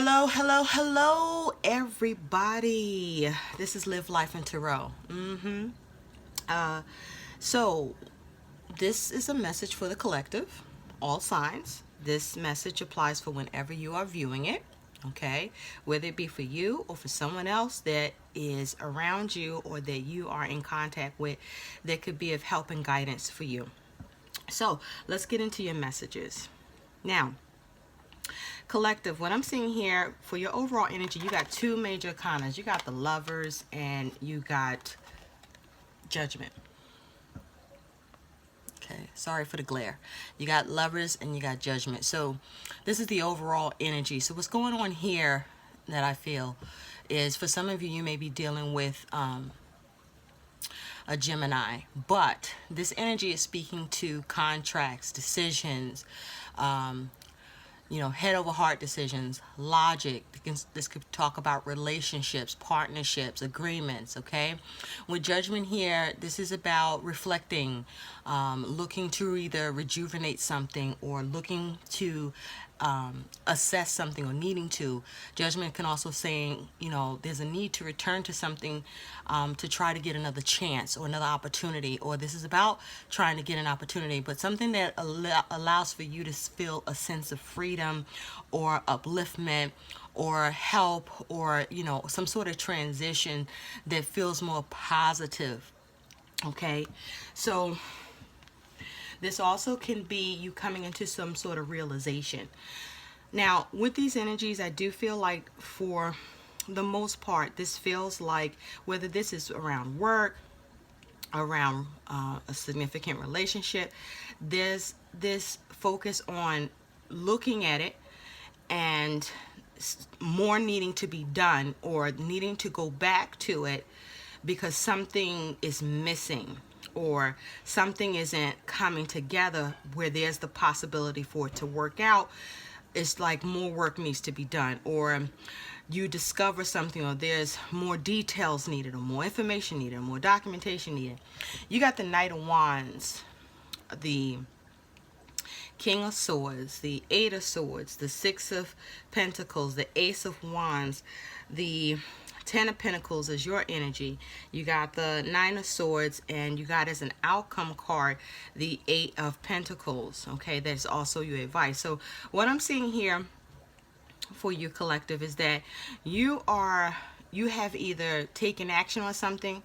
Hello, hello, hello, everybody. This is Live Life in Tarot. Uh, so, this is a message for the collective, all signs. This message applies for whenever you are viewing it, okay? Whether it be for you or for someone else that is around you or that you are in contact with, that could be of help and guidance for you. So, let's get into your messages. Now, collective, what I'm seeing here for your overall energy, you got two major arcanas. You got the Lovers and you got Judgment. Okay, sorry for the glare. You got Lovers and you got Judgment. So this is the overall energy. So what's going on here that I feel is, for some of you, you may be dealing with a Gemini, but this energy is speaking to contracts, decisions, head over heart decisions, logic. This could talk about relationships, partnerships, agreements, okay? With Judgment here, this is about reflecting, looking to either rejuvenate something or looking to assess something or needing to. Judgment can also say, there's a need to return to something to try to get another chance or another opportunity, or this is about trying to get an opportunity, but something that allows for you to feel a sense of freedom or upliftment or help, or some sort of transition that feels more positive. Okay, so this also can be you coming into some sort of realization. Now, with these energies, I do feel like for the most part, this feels like, whether this is around work, around a significant relationship, there's this focus on looking at it and more needing to be done or needing to go back to it because something is missing or something isn't coming together where there's the possibility for it to work out. It's like more work needs to be done, or you discover something, or there's more details needed, or more information needed, or more documentation needed. You got the Knight of Wands, the King of Swords, the Eight of Swords, the Six of Pentacles, the Ace of Wands, the Ten of Pentacles is your energy. You got the Nine of Swords, and you got as an outcome card the Eight of Pentacles. Okay, that's also your advice. So what I'm seeing here for you, collective, is that you have either taken action on something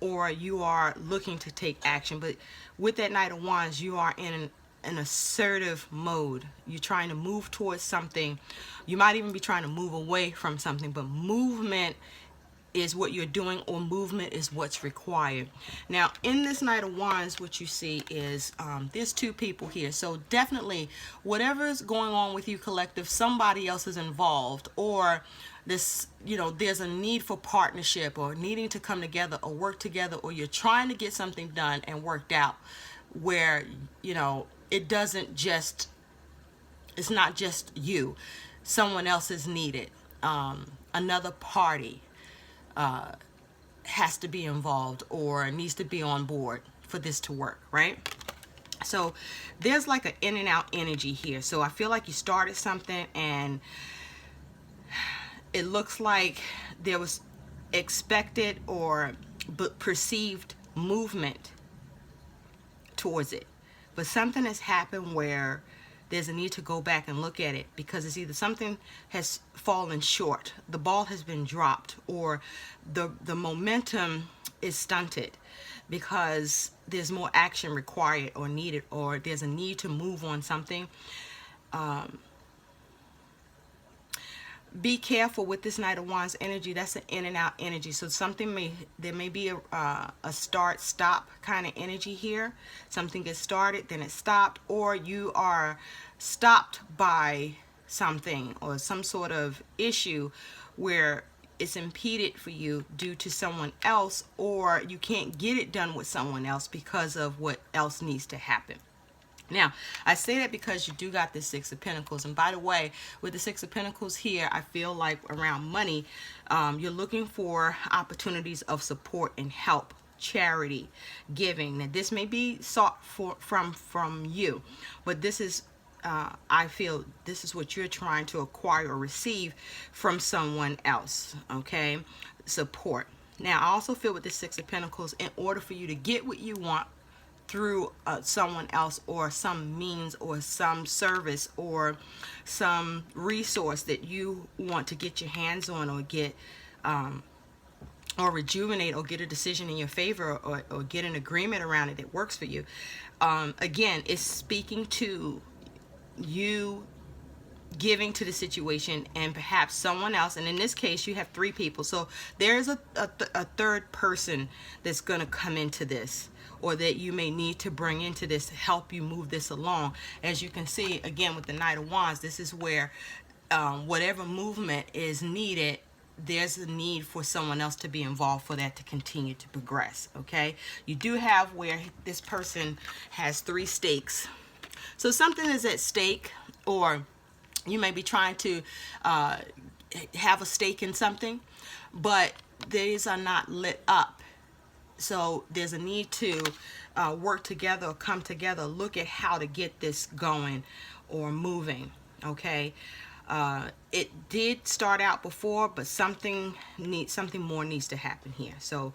or you are looking to take action. But with that Knight of Wands, you are in an assertive mode. You're trying to move towards something. You might even be trying to move away from something, but movement is what you're doing, or movement is what's required. Now, in this Knight of Wands, what you see is there's two people here. So definitely, whatever's going on with you, collective, somebody else is involved, or this, there's a need for partnership or needing to come together or work together, or you're trying to get something done and worked out where, it doesn't just, it's not just you. Someone else is needed. Another party has to be involved or needs to be on board for this to work, right? So there's like an in and out energy here. So I feel like you started something and it looks like there was expected or perceived movement towards it, but something has happened where there's a need to go back and look at it, because it's either something has fallen short, the ball has been dropped, or the momentum is stunted because there's more action required or needed, or there's a need to move on something. Be careful with this Knight of Wands energy. That's an in and out energy. So there may be a start stop kind of energy here. Something gets started, then it stopped, or you are stopped by something or some sort of issue where it's impeded for you due to someone else, or you can't get it done with someone else because of what else needs to happen. Now, I say that because you do got the Six of Pentacles. And by the way, with the Six of Pentacles here, I feel like around money, you're looking for opportunities of support and help, charity, giving. Now, this may be sought from you, but this is I feel this is what you're trying to acquire or receive from someone else, okay? Support. Now, I also feel with the Six of Pentacles, in order for you to get what you want through someone else or some means or some service or some resource that you want to get your hands on or get or rejuvenate or get a decision in your favor or get an agreement around it that works for you. Again, it's speaking to you giving to the situation and perhaps someone else, and in this case you have three people, so there's a third person that's going to come into this, or that you may need to bring into this to help you move this along. As you can see, again, with the Knight of Wands, this is where whatever movement is needed, there's a need for someone else to be involved for that to continue to progress. Okay, you do have where this person has three stakes, so something is at stake, or you may be trying to have a stake in something, but these are not lit up. So there's a need to work together or come together, look at how to get this going or moving, okay? It did start out before, but something more needs to happen here. So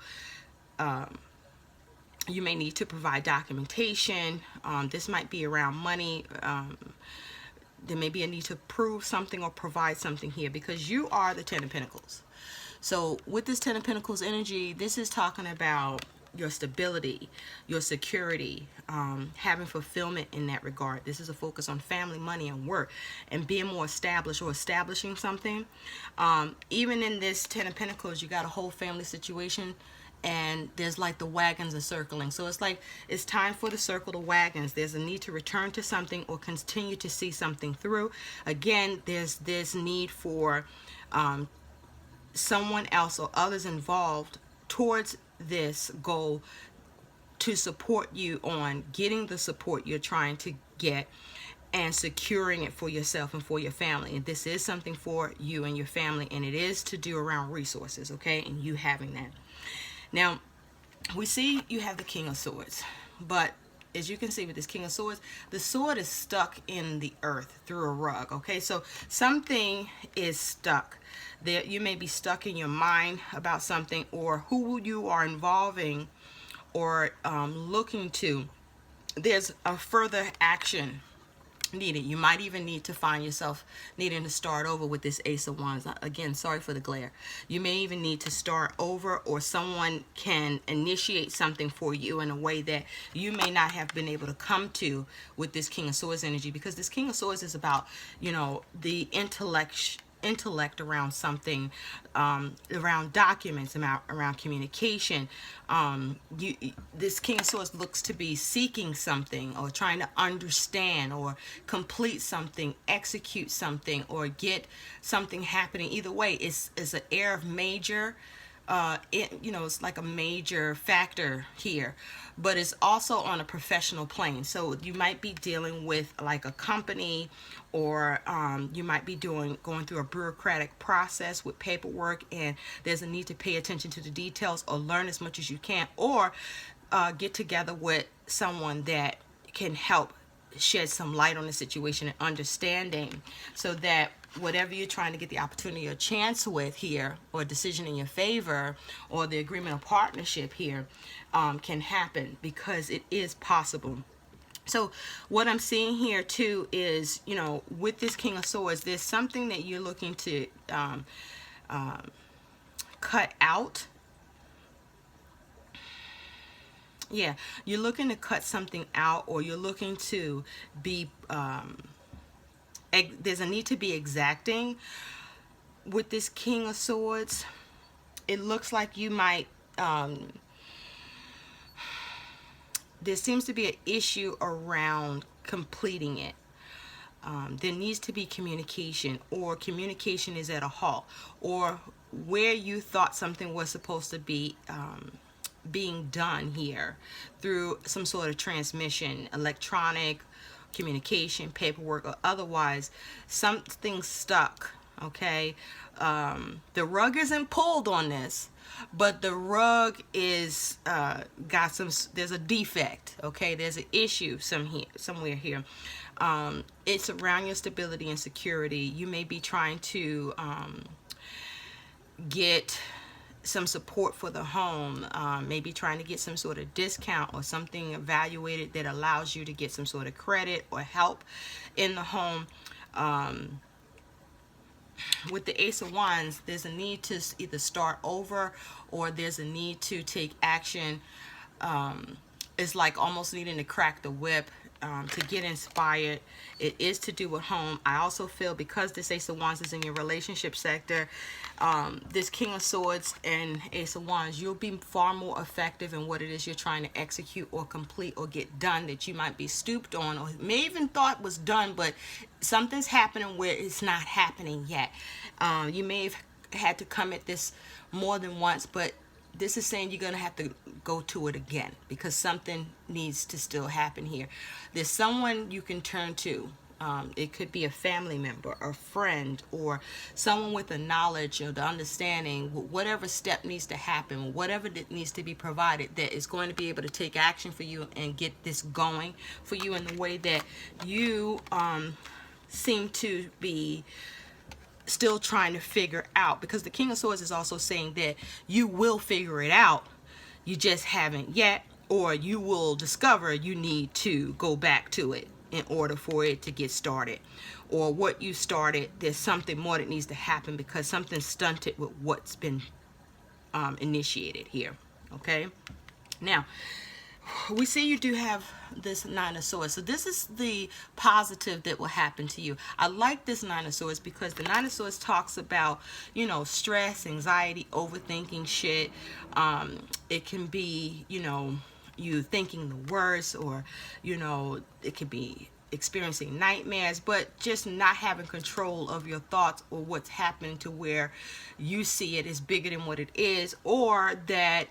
you may need to provide documentation. This might be around money. There may be a need to prove something or provide something here, because you are the Ten of Pentacles. So with this Ten of Pentacles energy, this is talking about your stability, your security, having fulfillment in that regard. This is a focus on family, money, and work, and being more established or establishing something. Even in this Ten of Pentacles, you got a whole family situation, and there's like the wagons are circling. So it's like it's time for the circle the wagons. There's a need to return to something or continue to see something through. Again, there's this need for someone else or others involved towards this goal to support you on getting the support you're trying to get and securing it for yourself and for your family. And this is something for you and your family, and it is to do around resources, okay, and you having that. Now, we see you have the King of Swords, but as you can see with this King of Swords, the sword is stuck in the earth through a rug, okay? So something is stuck. There, you may be stuck in your mind about something, or who you are involving or looking to. There's a further action needed. You might even need to find yourself needing to start over with this Ace of Wands. Again, sorry for the glare. You may even need to start over, or someone can initiate something for you in a way that you may not have been able to come to with this King of Swords energy, because this King of Swords is about, you know, the intellect around something, around documents, around communication. This King of Swords looks to be seeking something, or trying to understand or complete something, execute something, or get something happening. Either way, it's an air of major. You know, it's like a major factor here, but it's also on a professional plane. So you might be dealing with like a company, or you might be going through a bureaucratic process with paperwork, and there's a need to pay attention to the details or learn as much as you can, or get together with someone that can help shed some light on the situation and understanding, so that whatever you're trying to get the opportunity or chance with here, or a decision in your favor, or the agreement or partnership here, can happen, because it is possible. So what I'm seeing here too is, you know, with this King of Swords, there's something that you're looking to cut out. Yeah, you're looking to cut something out, or you're looking to be there's a need to be exacting with this King of Swords. It looks like you might there seems to be an issue around completing it. There needs to be communication, or communication is at a halt, or where you thought something was supposed to be being done here through some sort of transmission, electronic communication, paperwork, or otherwise, something's stuck, okay? The rug isn't pulled on this, but the rug is got some, there's a defect, okay? There's an issue somewhere here. It's around your stability and security. You may be trying to get some support for the home, maybe trying to get some sort of discount or something evaluated that allows you to get some sort of credit or help in the home. With the Ace of Wands, there's a need to either start over, or there's a need to take action. It's like almost needing to crack the whip, to get inspired. It is to do with home. I also feel, because this Ace of Wands is in your relationship sector, this King of Swords and Ace of Wands, you'll be far more effective in what it is you're trying to execute or complete or get done, that you might be stooped on or may even thought was done, but something's happening where it's not happening yet. You may have had to come at this more than once, but this is saying you're going to have to go to it again, because something needs to still happen here. There's someone you can turn to. It could be a family member, a friend, or someone with the knowledge or the understanding, whatever step needs to happen, whatever that needs to be provided, that is going to be able to take action for you and get this going for you in the way that you seem to be still trying to figure out. Because the King of Swords is also saying that you will figure it out, you just haven't yet, or you will discover you need to go back to it in order for it to get started, or what you started, there's something more that needs to happen because something's stunted with what's been initiated here. Okay, now we see you do have this Nine of Swords. So this is the positive that will happen to you. I like this Nine of Swords because the Nine of Swords talks about, you know, stress, anxiety, overthinking shit. It can be, you know, you thinking the worst, or, you know, it could be experiencing nightmares, but just not having control of your thoughts, or what's happening to where you see it is bigger than what it is, or that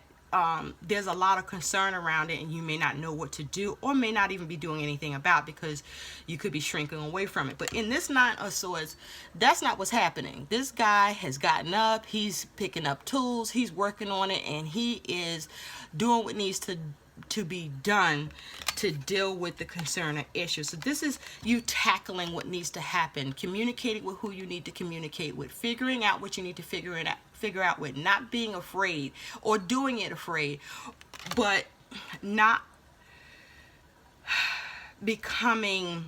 there's a lot of concern around it and you may not know what to do, or may not even be doing anything about, because you could be shrinking away from it. But in this Nine of Swords, that's not what's happening. This guy has gotten up, he's picking up tools, he's working on it, and he is doing what needs to be done to deal with the concern or issue. So this is you tackling what needs to happen, communicating with who you need to communicate with, figuring out what you need to figure out with, not being afraid or doing it afraid, but not becoming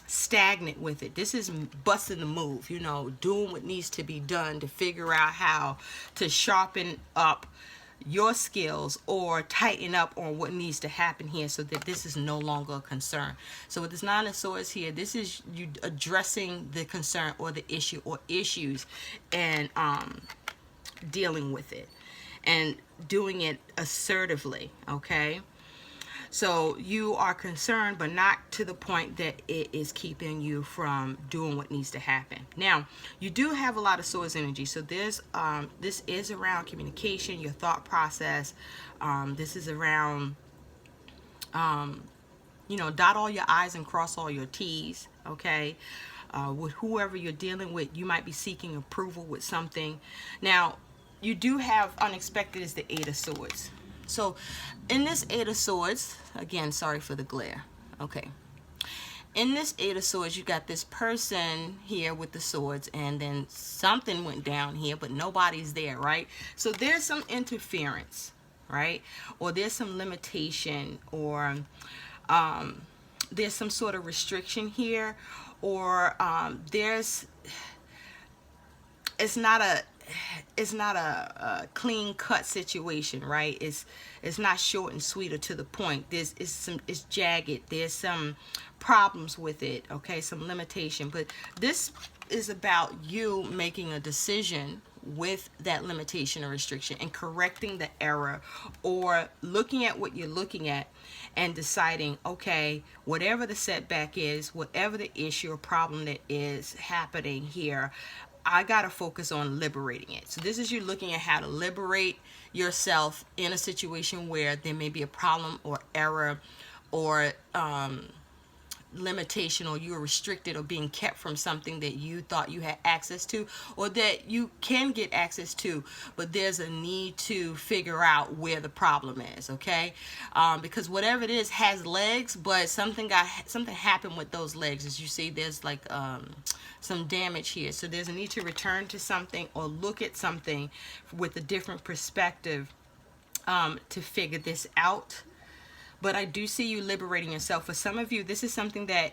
stagnant with it. This is busting the move, you know, doing what needs to be done to figure out how to sharpen up your skills or tighten up on what needs to happen here, so that this is no longer a concern. So with this Nine of Swords here, this is you addressing the concern or the issue or issues, and dealing with it and doing it assertively. Okay, so you are concerned, but not to the point that it is keeping you from doing what needs to happen. Now, you do have a lot of Swords energy. So there's this is around communication, your thought process. This is around, you know, dot all your I's and cross all your T's. Okay. With whoever you're dealing with, you might be seeking approval with something. Now, you do have unexpected is the Eight of Swords. So in this Eight of Swords, again, sorry for the glare. Okay. In this Eight of Swords, you got this person here with the swords, and then something went down here, but nobody's there, right? So there's some interference, right? Or there's some limitation, or there's some sort of restriction here, or it's not a clean cut situation, right? It's not short and sweet or to the point. It's jagged. There's some problems with it, okay, some limitation. But this is about you making a decision with that limitation or restriction and correcting the error, or looking at what you're looking at and deciding, okay, whatever the setback is, whatever the issue or problem that is happening here, I got to focus on liberating it. So this is you looking at how to liberate yourself in a situation where there may be a problem or error, or limitation, or you are restricted or being kept from something that you thought you had access to, or that you can get access to, but there's a need to figure out where the problem is. Okay, because whatever it is has legs, but something happened with those legs. As you see, there's like some damage here, so there's a need to return to something or look at something with a different perspective to figure this out. But I do see you liberating yourself. For some of you, this is something that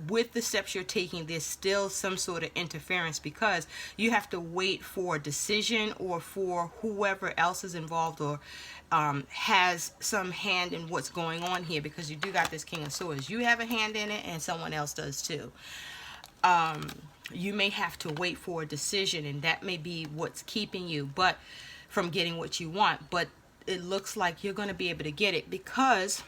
with the steps you're taking, there's still some sort of interference, because you have to wait for a decision, or for whoever else is involved or has some hand in what's going on here, because you do got this King of Swords. You have a hand in it, and someone else does too. You may have to wait for a decision, and that may be what's keeping you from getting what you want. But it looks like you're going to be able to get it, because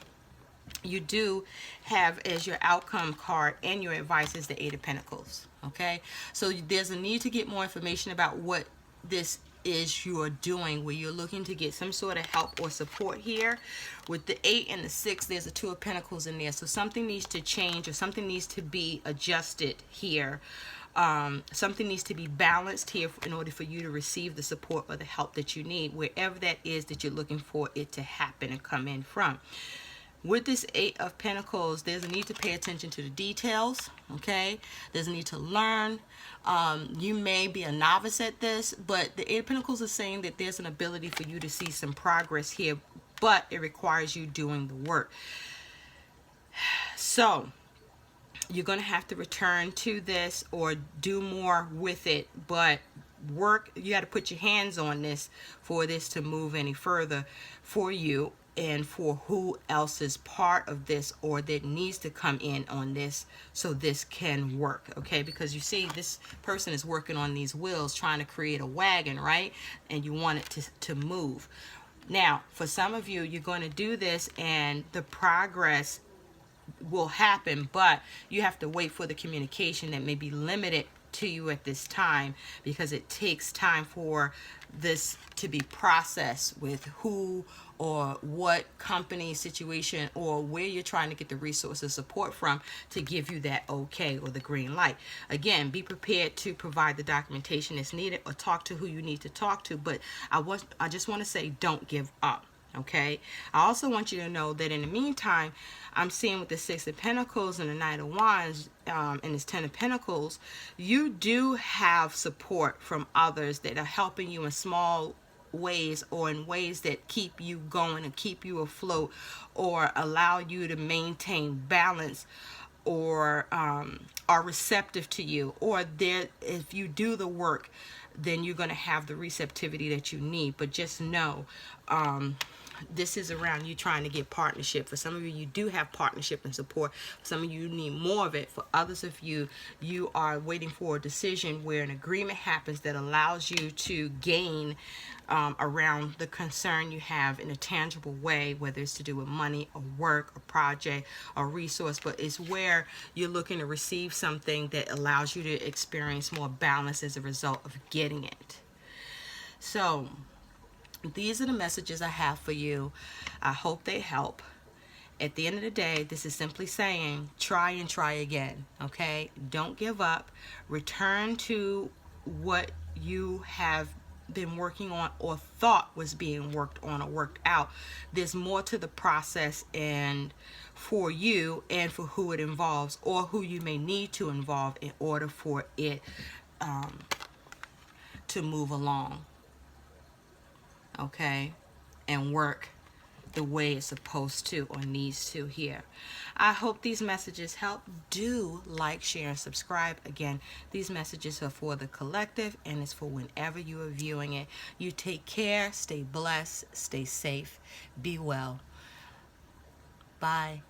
you do have as your outcome card and your advice is the Eight of Pentacles. Okay, so there's a need to get more information about what this is you're doing, where you're looking to get some sort of help or support here. With the 8 and the 6, there's a Two of Pentacles in there, so something needs to change, or something needs to be adjusted here. Something needs to be balanced here in order for you to receive the support or the help that you need, wherever that is that you're looking for it to happen and come in from. With this 8 of Pentacles, there's a need to pay attention to the details. Okay, there's a need to learn. You may be a novice at this, but the 8 of Pentacles is saying that there's an ability for you to see some progress here, but it requires you doing the work. So you're going to have to return to this or do more with it, but you got to put your hands on this for this to move any further for you, and for who else is part of this or that needs to come in on this, so this can work. Okay, because you see this person is working on these wheels trying to create a wagon, right? And you want it to move. Now for some of you, you're going to do this and the progress will happen, but you have to wait for the communication that may be limited to you at this time, because it takes time for this to be processed with who or what company, situation, or where you're trying to get the resources support from to give you that okay or the green light. Again, be prepared to provide the documentation that's needed, or talk to who you need to talk to, but I just want to say, don't give up. Okay, I also want you to know that in the meantime, I'm seeing with the 6 of Pentacles and the Knight of Wands and this 10 of Pentacles, you do have support from others that are helping you in small ways, or in ways that keep you going and keep you afloat, or allow you to maintain balance, or are receptive to you, or if you do the work, then you're going to have the receptivity that you need. But just know, this is around you trying to get partnership. For some of you, you do have partnership and support. For some of you, you need more of it. For others of you, you are waiting for a decision where an agreement happens that allows you to gain around the concern you have in a tangible way, whether it's to do with money or work or project or resource, but it's where you're looking to receive something that allows you to experience more balance as a result of getting it. So these are the messages I have for you. I hope they help. At the end of the day, this is simply saying, try and try again. Okay, don't give up. Return to what you have been working on or thought was being worked on or worked out. There's more to the process, and for you and for who it involves, or who you may need to involve in order for it to move along. Okay, and work the way it's supposed to or needs to here. I hope these messages help. Do like, share, and subscribe. Again, these messages are for the collective, and it's for whenever you are viewing it. You take care, stay blessed, stay safe, be well. Bye.